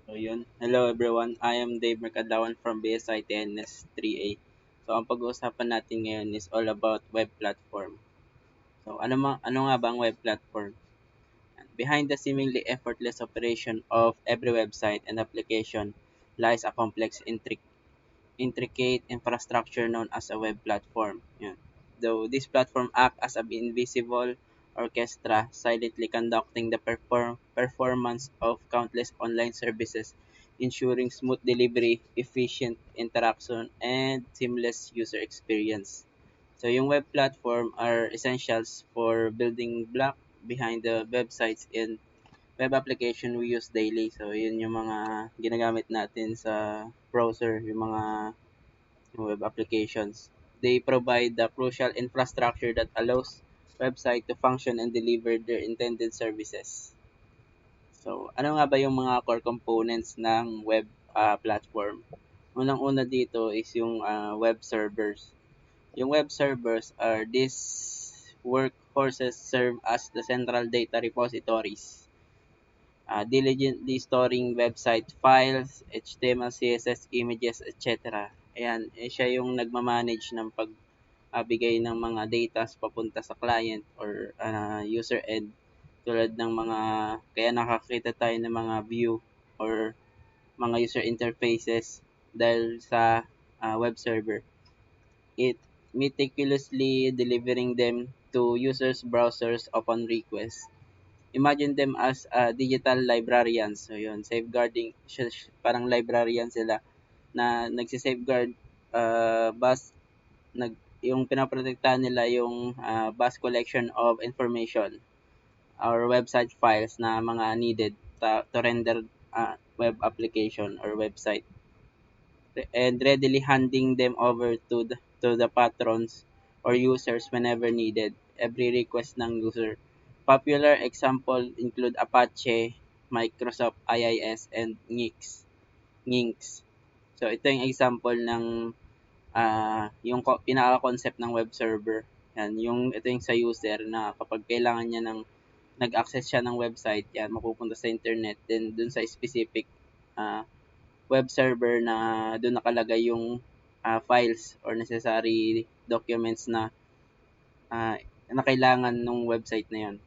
So yun. Hello everyone. I am Dave Mercadlawan from BSI TNS 3A. So ang pag-uusapan natin ngayon is all about web platform. So ano nga ba ang web platform? Behind the seemingly effortless operation of every website and application lies a complex intricate infrastructure known as a web platform. Yan. Though this platform act as an invisible orchestra, silently conducting the performance of countless online services, ensuring smooth delivery, efficient interaction, and seamless user experience. So yung web platform are essentials for building block behind the websites and web application we use daily. So yun yung mga ginagamit natin sa browser, yung mga web applications. They provide the crucial infrastructure that allows website to function and deliver their intended services. So, ano nga ba yung mga core components ng web platform? Unang-una dito is yung web servers. Yung web servers are these workhorses serve as the central data repositories, diligently storing website files, HTML, CSS, images, etc. Ayan, siya yung nagmamanage ng pagbigay ng mga data papunta sa client or user end tulad ng mga kaya nakakita tayo ng mga view or mga user interfaces dahil sa web server. It meticulously delivering them to users' browsers upon request. Imagine them as digital librarians. So yun, safeguarding, parang librarian sila na nagsi-safeguard vast yung pinaprotektahan nila yung vast collection of information or website files na mga needed to render web application or website and readily handing them over to the patrons or users whenever needed. Every request ng user. Popular example include Apache, Microsoft IIS, and Nginx. So ito yung example ng yung pinaka-concept ng web server. Yan, ito yung sa user na kapag kailangan niya nag-access siya ng website, yan, mapupunta sa internet, then dun sa specific uh, web server na doon nakalagay yung files or necessary documents uh, na kailangan ng website na yun.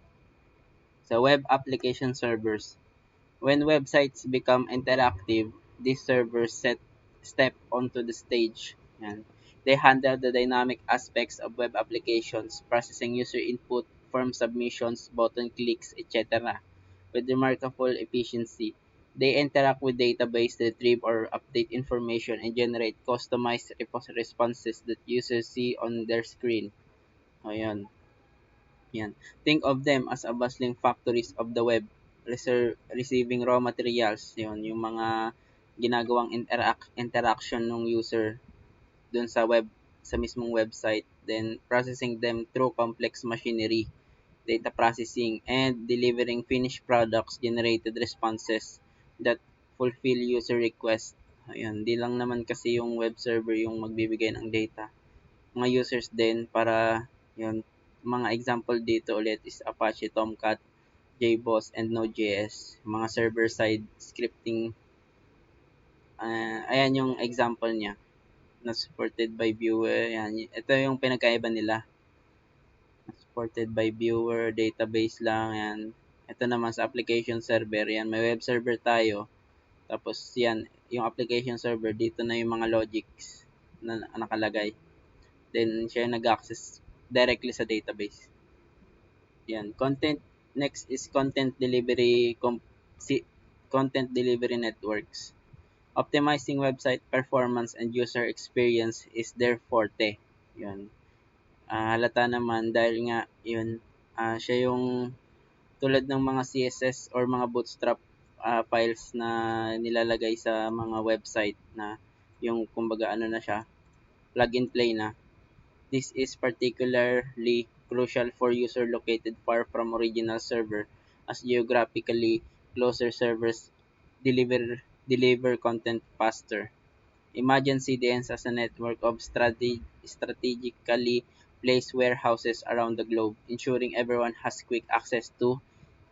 So, web application servers. When websites become interactive, these servers step onto the stage. Yan. They handle the dynamic aspects of web applications, processing user input, form submissions, button clicks, etc. with remarkable efficiency. They interact with database, retrieve or update information, and generate customized responses that users see on their screen. Ayan. Yan. Think of them as a bustling factories of the web, receiving raw materials, yun, yung mga ginagawang interaction ng user dun sa sa mismong website, then processing them through complex machinery, data processing, and delivering finished products, generated responses that fulfill user requests. Ayun, di lang naman kasi yung web server yung magbibigay ng data. Mga users din para yun, mga example dito ulit is Apache Tomcat, JBoss, and Node.js. Mga server-side scripting, ayan yung example niya na supported by viewer. Ayan, ito yung pinagkaiba nila. Supported by viewer, database lang, yan. Ito naman sa application server, yan, may web server tayo. Tapos yan, yung application server, dito na yung mga logics na nakalagay. Then, siya yung nag-access directly sa database. Yan, next is content delivery networks. Optimizing website performance and user experience is their forte. Yan. Halata naman dahil nga yun, siya yung tulad ng mga CSS or mga bootstrap files na nilalagay sa mga website na yung kumbaga ano na siya, plug and play na. This is particularly crucial for user located far from original server as geographically closer servers deliver content faster. Imagine CDNs as a network of strategically placed warehouses around the globe, ensuring everyone has quick access to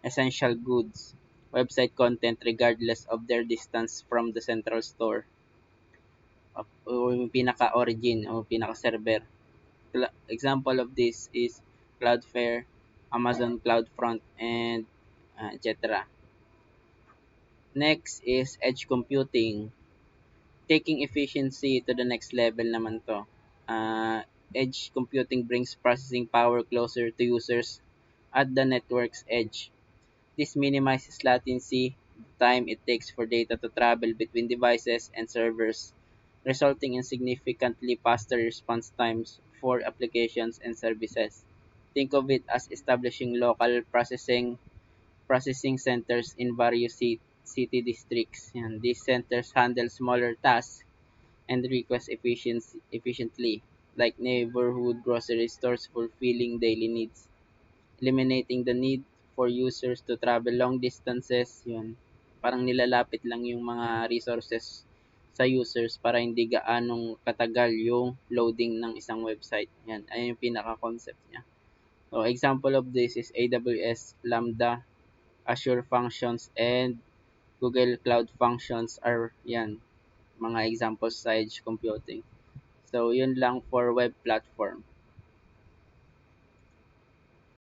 essential goods. website content regardless of their distance from the central store o yung pinaka-origin o pinaka-server. Example of this is Cloudflare, Amazon CloudFront, and etc. Next is edge computing. Taking efficiency to the next level naman to. Edge computing brings processing power closer to users at the network's edge. This minimizes latency, the time it takes for data to travel between devices and servers, resulting in significantly faster response times for applications and services. Think of it as establishing local processing centers in various city districts. Yan. These centers handle smaller tasks and requests efficiently, like neighborhood grocery stores fulfilling daily needs, eliminating the need for users to travel long distances. Yun. Parang nilalapit lang yung mga resources sa users para hindi gaanong katagal yung loading ng isang website. Yan, ayun yung pinaka-concept niya. So, example of this is AWS Lambda, Azure Functions, and Google Cloud Functions are mga examples sa edge computing. So, yun lang for web platform.